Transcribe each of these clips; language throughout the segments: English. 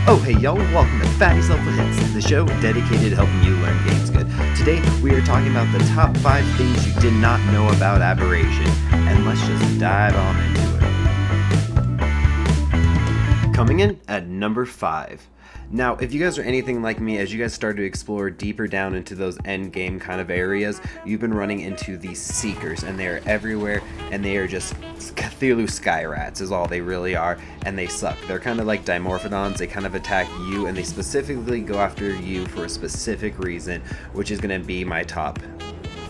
Oh hey y'all, welcome to Fat Yourself with Hits, the show dedicated to helping you learn games good. Today we are talking about the top 5 things you did not know about Aberration, and let's just dive on into it. Coming in at number 5. Now, if you guys are anything like me, as you guys start to explore deeper down into those end game kind of areas, you've been running into these seekers, and they are everywhere, and they are just Cthulhu sky rats is all they really are, and they suck. They're kind of like dimorphodons. They kind of attack you, and they specifically go after you for a specific reason, which is going to be my top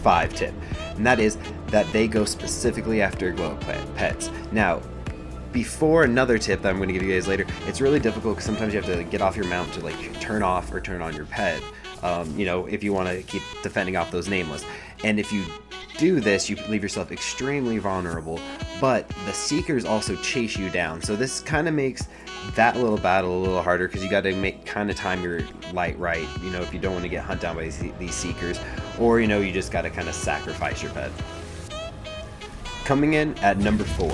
5 tip, and that is that they go specifically after glow pets. Now, before another tip that I'm going to give you guys later, it's really difficult because sometimes you have to get off your mount to like turn off or turn on your pet, if you want to keep defending off those nameless. And if you do this, you leave yourself extremely vulnerable, but the seekers also chase you down. So this kind of makes that little battle a little harder because you got to kind of time your light right, if you don't want to get hunted down by these seekers, or, you just got to kind of sacrifice your pet. Coming in at number 4.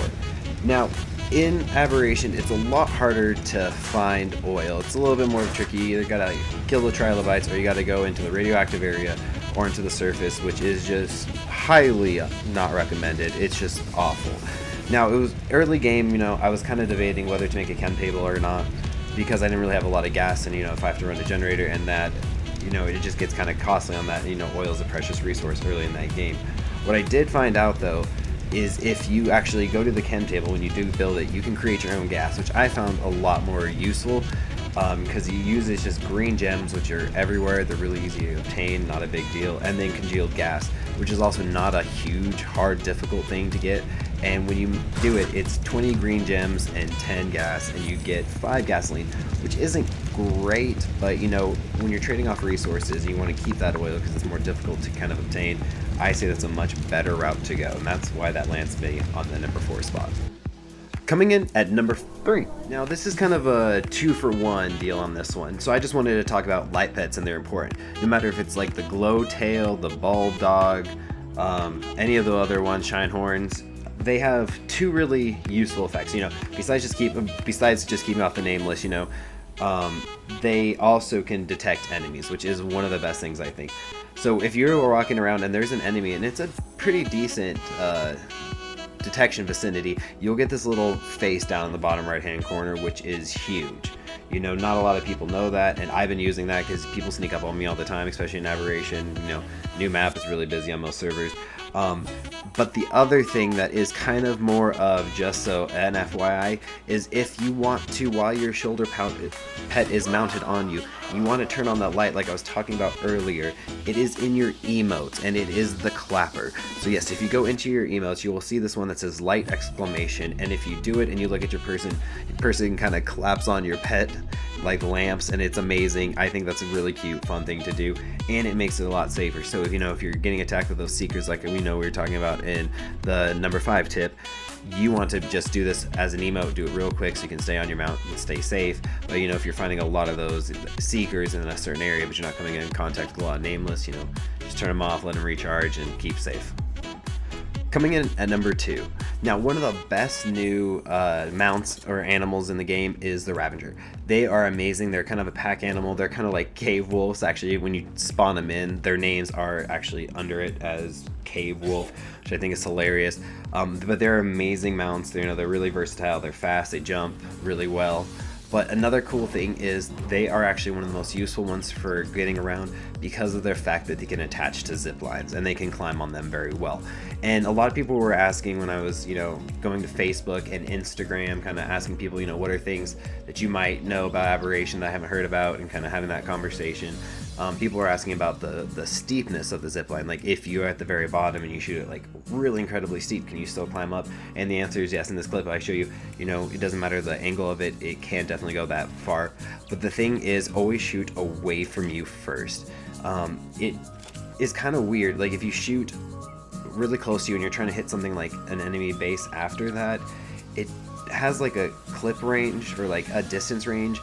Now, in Aberration, it's a lot harder to find oil. It's a little bit more tricky. You either gotta kill the trilobites, or you gotta go into the radioactive area or into the surface, which is just highly not recommended. It's just awful. Now, it was early game, I was kind of debating whether to make a chem table or not, because I didn't really have a lot of gas, and if I have to run a generator and that, it just gets kind of costly on that. Oil is a precious resource early in that game. What I did find out though is if you actually go to the chem table, when you do build it, you can create your own gas, which I found a lot more useful, because you use it's just green gems, which are everywhere. They're really easy to obtain, not a big deal, and then congealed gas, which is also not a huge, hard, difficult thing to get. And when you do it, it's 20 green gems and 10 gas, and you get 5 gasoline, which isn't great, but when you're trading off resources, you want to keep that oil because it's more difficult to kind of obtain. I say that's a much better route to go, and that's why that lands me on the number 4 spot. Coming in at number 3. Now, this is kind of a 2-for-1 deal on this one, so I just wanted to talk about light pets, and they're important. No matter if it's like the glow tail, the bulb dog, any of the other ones, shine horns, they have 2 really useful effects. Besides just keeping off the name list, they also can detect enemies, which is one of the best things I think. So if you're walking around and there's an enemy and it's a pretty decent detection vicinity, you'll get this little face down in the bottom right hand corner, which is huge. Not a lot of people know that, and I've been using that because people sneak up on me all the time, especially in Aberration. New map is really busy on most servers. But the other thing that is kind of more of just so an FYI is if you want to, while your shoulder pet is mounted on you, you want to turn on that light like I was talking about earlier. It is in your emotes, and it is the clapper. So yes, if you go into your emotes, you will see this one that says light exclamation, and if you do it and you look at your person kind of claps on your pet like lamps, and it's amazing. I think that's a really cute, fun thing to do, and it makes it a lot safer. So if you're getting attacked with those seekers like we were talking about in the number 5 tip, you want to just do this as an emote, do it real quick so you can stay on your mount and stay safe. But if you're finding a lot of those seekers in a certain area but you're not coming in contact with a lot of nameless, just turn them off, let them recharge, and keep safe. Coming in at number 2. Now, one of the best new mounts or animals in the game is the ravager. They are amazing. They're kind of a pack animal. They're kind of like cave wolves. Actually, when you spawn them in, their names are actually under it as cave wolf, which I think is hilarious. But they're amazing mounts. They're really versatile. They're fast. They jump really well. But another cool thing is they are actually one of the most useful ones for getting around because of their fact that they can attach to zip lines and they can climb on them very well. And a lot of people were asking when I was, going to Facebook and Instagram, kind of asking people, what are things that you might know about Aberration that I haven't heard about, and kind of having that conversation. People were asking about the steepness of the zip line. Like, if you're at the very bottom and you shoot it like really incredibly steep, can you still climb up? And the answer is yes. In this clip I show you, it doesn't matter the angle of it, it can definitely go that far. But the thing is, always shoot away from you first. It is kind of weird. Like, if you shoot really close to you and you're trying to hit something like an enemy base after that, it has like a clip range or like a distance range,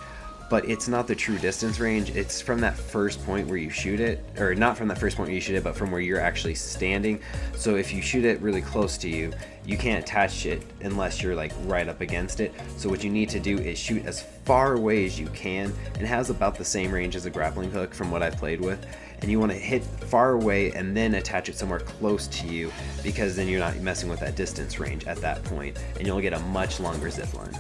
but it's not the true distance range. It's from that first point where you shoot it, or not from that first point where you shoot it, but from where you're actually standing. So if you shoot it really close to you, you can't attach it unless you're like right up against it. So what you need to do is shoot as far away as you can. It has about the same range as a grappling hook from what I've played with, and you want to hit far away and then attach it somewhere close to you, because then you're not messing with that distance range at that point, and you'll get a much longer zip line.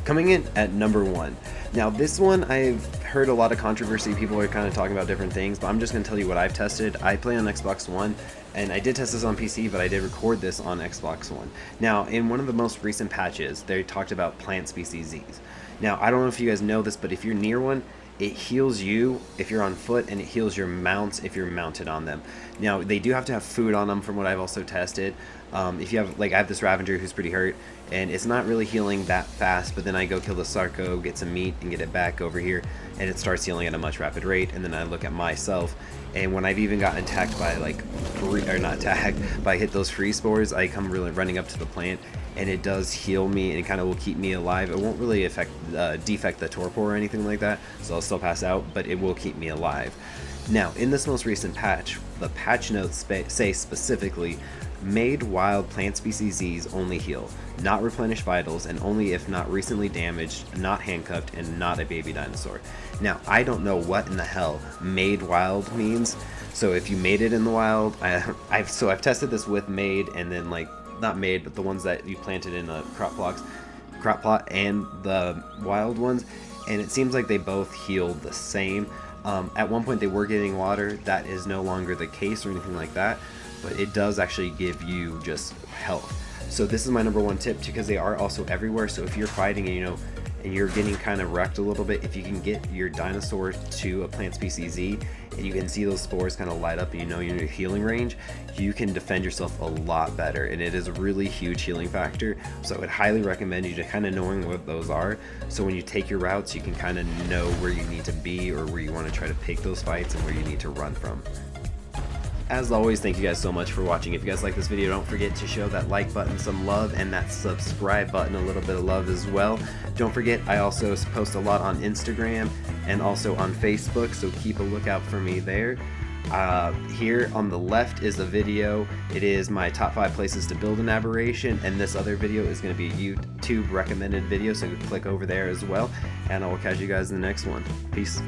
Coming in at number 1. Now this one, I've heard a lot of controversy. People are kind of talking about different things, but I'm just going to tell you what I've tested. I play on Xbox One, and I did test this on PC, but I did record this on Xbox One. Now, in one of the most recent patches, they talked about plant species Z's. Now, I don't know if you guys know this, but if you're near one, it heals you if you're on foot, and it heals your mounts if you're mounted on them. Now, they do have to have food on them from what I've also tested. If you have, like, I have this ravager who's pretty hurt, and it's not really healing that fast, but then I go kill the Sarco, get some meat, and get it back over here, and it starts healing at a much rapid rate. And then I look at myself, and when I've even gotten attacked by, like, not attacked, but I hit those free spores, I come really running up to the plant, and it does heal me, and it kind of will keep me alive. It won't really defect the torpor or anything like that, so I'll still pass out, but it will keep me alive. Now, in this most recent patch, the patch notes say specifically, made wild plant species Z's only heal, not replenish vitals, and only if not recently damaged, not handcuffed, and not a baby dinosaur. Now, I don't know what in the hell made wild means, so if you made it in the wild, I've tested this with made, and then, like, not made, but the ones that you planted in a crop plot, and the wild ones, and it seems like they both healed the same. At one point they were getting water. That is no longer the case or anything like that, but it does actually give you just health. So this is my number 1 tip, because they are also everywhere. So if you're fighting and and you're getting kind of wrecked a little bit, if you can get your dinosaur to a plant species Z, and you can see those spores kind of light up, and you're in your healing range, you can defend yourself a lot better, and it is a really huge healing factor. So I would highly recommend you to kind of knowing what those are, so when you take your routes, you can kind of know where you need to be, or where you want to try to pick those fights, and where you need to run from. As always, thank you guys so much for watching. If you guys like this video, don't forget to show that like button some love, and that subscribe button a little bit of love as well. Don't forget, I also post a lot on Instagram and also on Facebook, so keep a lookout for me there. Here on the left is a video. It is my top 5 places to build an aberration, and this other video is going to be a YouTube recommended video, so click over there as well, and I will catch you guys in the next one. Peace.